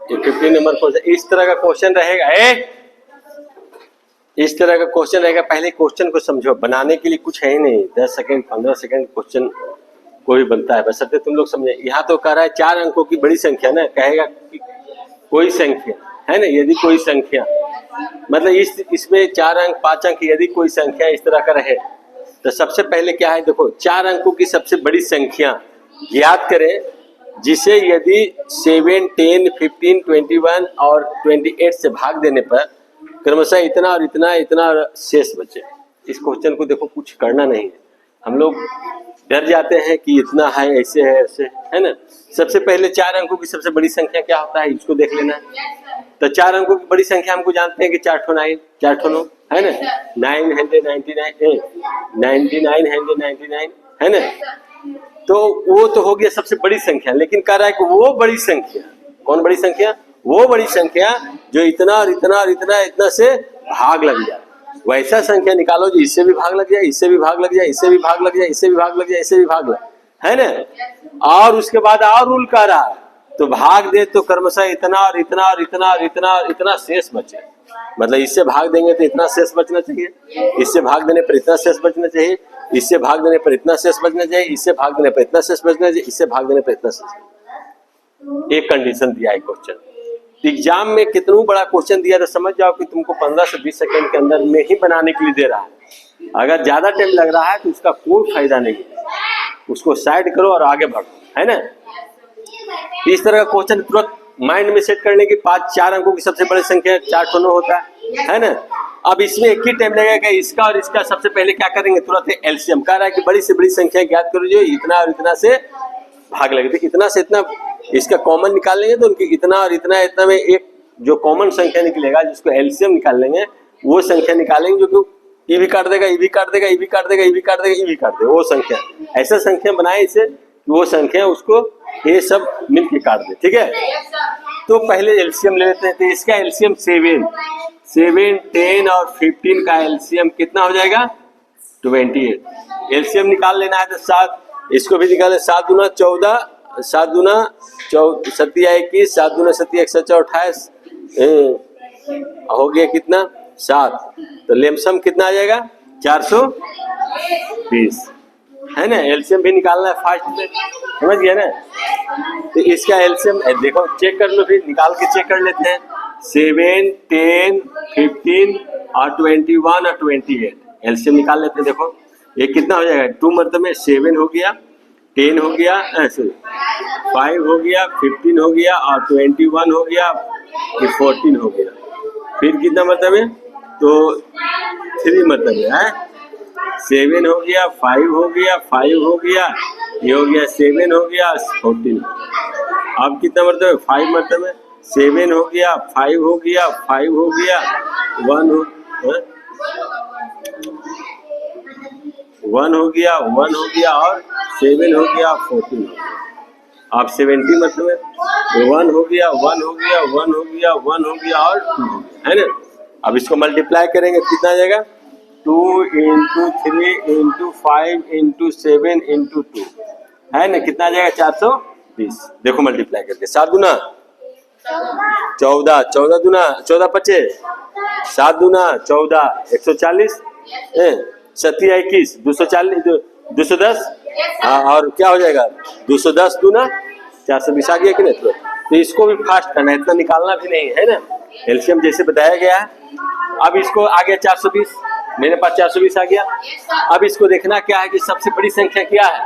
ये 15 number question इस तरह का क्वेश्चन रहेगा। इस तरह का क्वेश्चन रहेगा। पहले क्वेश्चन को समझो, बनाने के लिए कुछ है ही नहीं, 10 सेकंड 15 सेकंड क्वेश्चन कोई बनता है, बस तुम लोग समझे। यहाँ तो कह रहा है 4 अंकों की बड़ी संख्या ना, कहेगा कि कोई संख्या है ना, यदि कोई संख्या मतलब इसमें 4 अंक 5 अंक यदि कोई संख्या इस तरह का रहे तो सबसे पहले क्या है, देखो 4 अंकों की सबसे बड़ी संख्या ज्ञात करें जिसे यदि 7, 10, 15, 21 और 28 से भाग देने पर क्रमशः इतना और इतना इतना शेष बचे। इस क्वेश्चन को देखो कुछ करना नहीं है, हम लोग डर जाते हैं कि इतना है, ऐसे है, ऐसे है ना। सबसे पहले 4 अंकों की सबसे बड़ी संख्या क्या होता है इसको देख लेना है। तो 4 अंकों की बड़ी संख्या हमको जानते हैं कि 4 ठो 9, 4 ठो 9 है ना, 999 99 है ना। तो वो तो हो गया सबसे बड़ी संख्या, लेकिन कह रहा है कि वो बड़ी संख्या, कौन बड़ी संख्या, वो बड़ी संख्या जो इतना और इतना और इतना इतना से भाग लग जाए, वैसा संख्या निकालो जो इससे भी भाग लग जाए, इससे भी भाग लग जाए, इससे भी भाग लग जाए, इससे भी भाग लग जाए, इससे भी भाग लग, है ना। और उसके बाद और रूल कह रहा है तो भाग दे तो क्रमशः इतना और इतना और इतना और इतना और इतना शेष बचे। मतलब इससे भाग देंगे तो इतना शेष बचना चाहिए, इससे भाग देने पर इतना शेष बचना चाहिए, इससे भाग देने पर इतना शेष बचना चाहिए, इससे भाग देने पर इतना शेष बचना चाहिए, इससे भाग देने पर इतना शेष। एक कंडीशन दिया है क्वेश्चन। एग्जाम में कितना बड़ा क्वेश्चन दिया तो समझ जाओ कि तुमको 15 से 20 सेकंड के अंदर में ही बनाने के लिए दे रहा है। अगर ज्यादा टाइम लग रहा है तो उसका कोई फायदा नहीं है, उसको साइड करो और आगे बढ़ो, है ना। इस तरह का क्वेश्चन तुरंत माइंड में सेट करने की 4 अंकों की सबसे बड़ी संख्या 4 ठो 9 होता है ना। अब इसमें एक ही टाइम लगेगा, इसका और इसका सबसे पहले क्या करेंगे, तुरंत एलसीएम। कह रहा है कि बड़ी से बड़ी संख्या ज्ञात करो जो इतना और इतना से भाग लगे, तो इतना से इतना इसका कॉमन निकाल लेंगे तो उनकी इतना और इतना इतना में एक जो कॉमन संख्या निकलेगा जिसको एलसीएम निकाल लेंगे, वो संख्या निकालेंगे जो कि ई भी काट देगा, ई भी काट देगा, ई भी काट देगा, ई भी काट देगा, ई भी काट देगा, वो संख्या ऐसा संख्या बनाए इसे वो संख्या उसको ये सब मिल के काट दे, ठीक है। तो पहले एलसीएम ले लेते हैं। तो इसका एलसीएम 7, 10 और 15 का एलसीएम कितना हो जाएगा 28। एलसीएम निकाल लेना है तो 7, इसको भी निकाले, 7 दूना 14, 7 दूना 7 21, 7 दूना 7 128 हो गया कितना 7। तो लेमसम कितना आ जाएगा 420, है ना। एलसीएम भी निकालना है फास्ट में, समझ गया ना। तो इसका एलसीएम देखो चेक कर लो, फिर निकाल के चेक कर लेते हैं। 7, 10, 15 और 21 और 28 एलसीएम निकाल लेते हैं। देखो ये कितना हो जाएगा, 2 मतलब 7 हो गया, 10 हो गया, 5 हो गया, 15 हो गया और 21 हो गया, फिर 14 हो गया, फिर कितना मतलब है तो 3 मतलब है 7 हो गया, 5 हो गया, 5 हो गया, ये हो गया 7 हो गया, 14। अब कितना मतलब है 5 मतलब है 7 हो गया, 5 हो गया, 5 हो गया, 1 हो गया, 1 हो गया और 7 हो गया, 14 हो गया। अब 70 मतलब है 1 हो गया, 1 हो गया, 1 हो गया, 1 हो गया और 2 हो गया, है ना। अब इसको मल्टीप्लाई करेंगे कितना आ जाएगा 2 × 3 × 5 × 7 × 2, है ना। कितना आ जाएगा 420। देखो मल्टीप्लाई करके 7 दूना 14, 14 दूना 14 25, 7 दूना 14 140, 7 21 240 210, हाँ और क्या हो जाएगा 210 दूना 420 आ गया कि नहीं। तो इसको भी फास्ट करना है, इतना निकालना भी नहीं है ना। एलसीएम जैसे बताया गया है। अब इसको आ गया 420, मेरे पास 420 आ गया। अब इसको देखना क्या है कि सबसे बड़ी संख्या क्या है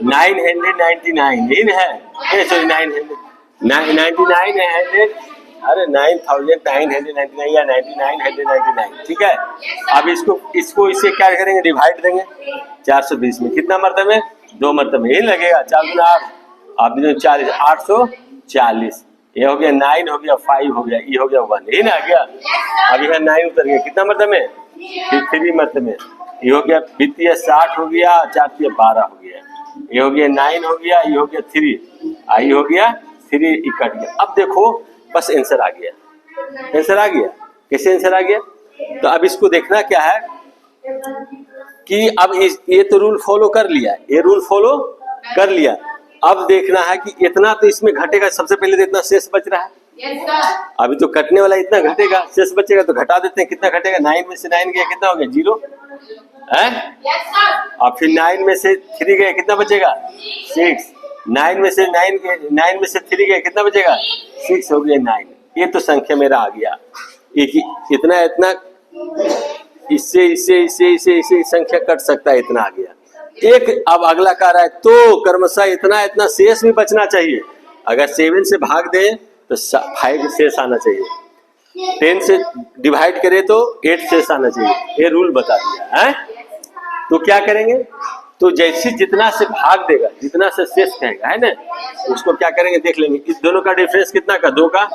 999 है, सॉरी 99 अरे 9999 या 9999, ठीक है। अब इसको इससे क्या करेंगे डिवाइड देंगे 420 में, कितना मरतब है 2 मरतब यही लगेगा 4 गुना 8, आप 40 840, ये हो गया 9 हो गया 5 हो गया, ये हो गया 1, यही ना आ गया। अब यह 9 उतर गया, कितना मरतब में फिर 3 मरतब में, ये हो गया वित्तीय 60 हो गया, 4 12 हो गया, ये हो गया 9 हो गया, ये हो गया 3, आई हो गया 3 कट गया। अब देखो बस आंसर आ गया, आंसर आ गया। कैसे आंसर आ गया, तो अब इसको देखना क्या है कि अब ये तो रूल फॉलो कर लिया, ये रूल फॉलो कर लिया। अब देखना है कि इतना तो इसमें घटेगा, सबसे पहले तो इतना शेष बच रहा है। अभी तो कटने वाला इतना घटेगा, शेष बचेगा तो घटा देते हैं। कितना घटेगा? 9 में से 9 गया कितना हो गया? 0 है। और फिर 9 में से 3 गया कितना बचेगा? 6। 9 में से 3 गया कितना बचेगा? 6 हो गया 9। ये तो संख्या मेरा आ गया। इतना इतना इससे संख्या कट सकता है, इतना आ गया। एक अब अगला कह रहा है तो क्रमशः इतना इतना शेष भी बचना चाहिए। अगर 7 से भाग दे तो 5 शेष आना चाहिए। 10 से डिवाइड करे तो 8 शेष आना चाहिए। ये रूल बता दिया है। तो क्या करेंगे? तो जैसे जितना से भाग देगा, जितना से शेष कहेगा, है ना, उसको क्या करेंगे देख लेंगे। इस दोनों का डिफरेंस कितना का? 2 का।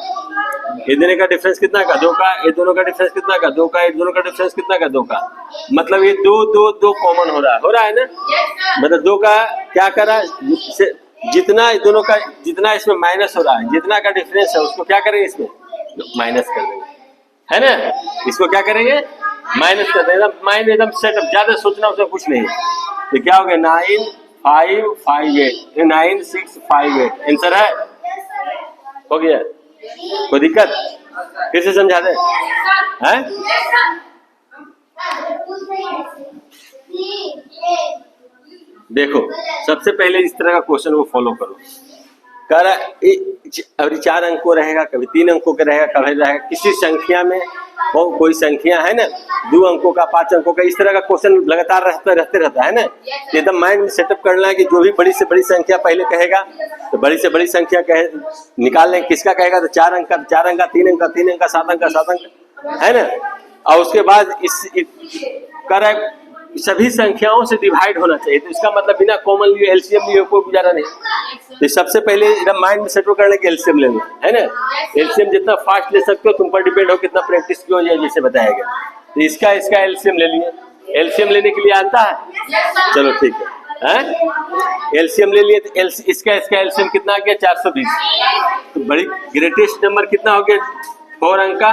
ये दोनों का डिफरेंस कितना का? 2 का। ये दोनों का डिफरेंस कितना का? 2 का। ये दोनों का डिफरेंस कितना का? 2 का। मतलब ये 2 कॉमन हो रहा है ना। मतलब 2 का क्या कर रहा है? जितना दोनों का जितना इसमें माइनस हो रहा है, जितना का डिफरेंस है उसको क्या करेंगे? इसमें माइनस कर देंगे, है ना। इसको क्या करेंगे? माइनस कर देंगे। माइंड एकदम सेटअप, ज्यादा सोचना उसमें कुछ नहीं है। तो क्या हो गया? 9 5 5 8 9 6 5 8 आंसर है। हो गया? कोई दिक्कत? फिर से समझा दे हैं? देखो सबसे पहले इस तरह का क्वेश्चन को फॉलो करो। कह रहा अभी 4 अंकों रहेगा, कभी 3 अंकों का रहेगा, कभी रहेगा किसी संख्या में। कोई संख्या है ना 2 अंकों का, 5 अंकों का, इस तरह का क्वेश्चन लगातार रहता है ना। एकदम माइंड में सेटअप करना है कि जो भी बड़ी से बड़ी संख्या पहले कहेगा तो बड़ी से बड़ी संख्या निकाल लें। किसका कहेगा? तो 4 अंक का 4 अंक का, 3 अंक का 3 अंक का, 7 अंक का 7 अंक, है ना। और उसके बाद कह रहा है सभी संख्याओं से डिवाइड होना चाहिए। तो इसका मतलब बिना कॉमन लिए एलसीएम लिए कोई गुजारा नहीं। तो सबसे पहले एकदम माइंड में सेटल करने के एलसीएम लेना, है ना। एलसीएम जितना फास्ट ले सकते हो तुम पर डिपेंड हो, कितना प्रैक्टिस किया जाए, जैसे बताया गया। तो इसका एलसीएम ले लिए। एलसीएम लेने के लिए आता है? चलो ठीक है। एलसीएम ले लिए तो इसका एलसीएम कितना आ गया? 420। तो बड़ी ग्रेटेस्ट नंबर कितना हो गया? 4 अंक का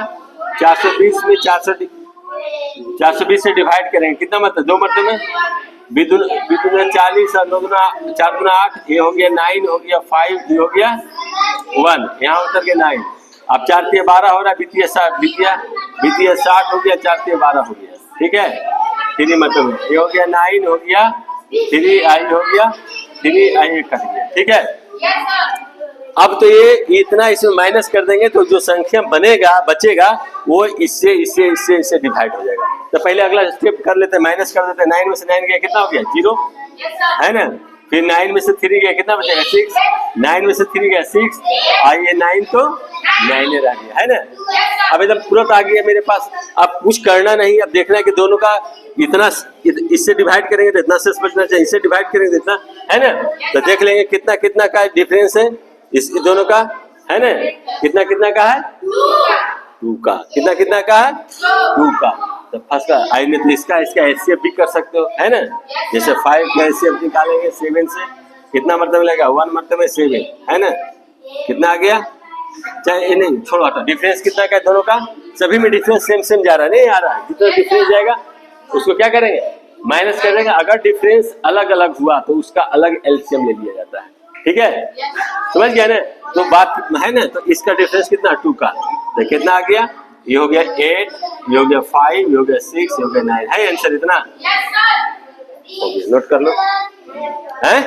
420 में 420 से डिवाइड करेंगे कितना? मतलब 2 मरतबे में 40 और 9 दूना 4 दूना 8। ये हो गया 9, हो गया 5, ये हो गया 1, यहाँ उतर के 9। अब 4 3 12 हो रहा है, बीतिया 60 हो गया, 4 3 12 हो गया। ठीक है, 3 मतलब ये हो गया 9, हो गया 3 आई, हो गया 3 आई, कट गया। ठीक है। अब तो ये इतना इसमें माइनस कर देंगे तो जो संख्या बचेगा वो इससे डिवाइड हो जाएगा। तो पहले अगला स्टेप कर लेते हैं, माइनस कर देते हैं। 9 में से 9 गया कितना हो गया? 0, है ना। फिर 9 में से 3 गया कितना बचेगा? 6। 9 में से 3 गया 6, और ये 9 तो 9 आ गया, है ना। अब एकदम तुरंत आ गया मेरे पास। अब कुछ करना नहीं, अब देखना है कि दोनों का इतना इससे डिवाइड करेंगे तो इतना शेष बचना चाहिए, इससे डिवाइड करेंगे तो इतना, है ना। तो देख लेंगे कितना कितना का डिफरेंस है इस दोनों का, है ना। कितना कितना का है? 2 का। कितना कितना का है? 2 का। तो फर्स्ट का आई नहीं तो इसका एचसीएफ भी कर सकते हो, है ना। जैसे 5 का एचसीएफ निकालेंगे 7 से, कितना मतलब मिलेगा? 1 मतलब 7, है ना। कितना आ गया? चाहे नहीं छोड़ो हटा, डिफरेंस कितना का है दोनों का? सभी में डिफरेंस सेम जा रहा है, नहीं आ रहा है। जितना डिफरेंस जाएगा उसको क्या करेंगे? माइनस कर देंगे। अगर डिफरेंस अलग अलग हुआ तो उसका अलग एलसीएम ले लिया जाता है। ठीक है, समझ गया ना। तो बात है ना। तो इसका डिफरेंस कितना? 2 का। तो कितना आ गया? ये हो गया 8, ये हो गया 5, ये हो गया 6, ये हो गया 9। है आंसर इतना? हो गया, नोट कर लो। हैं?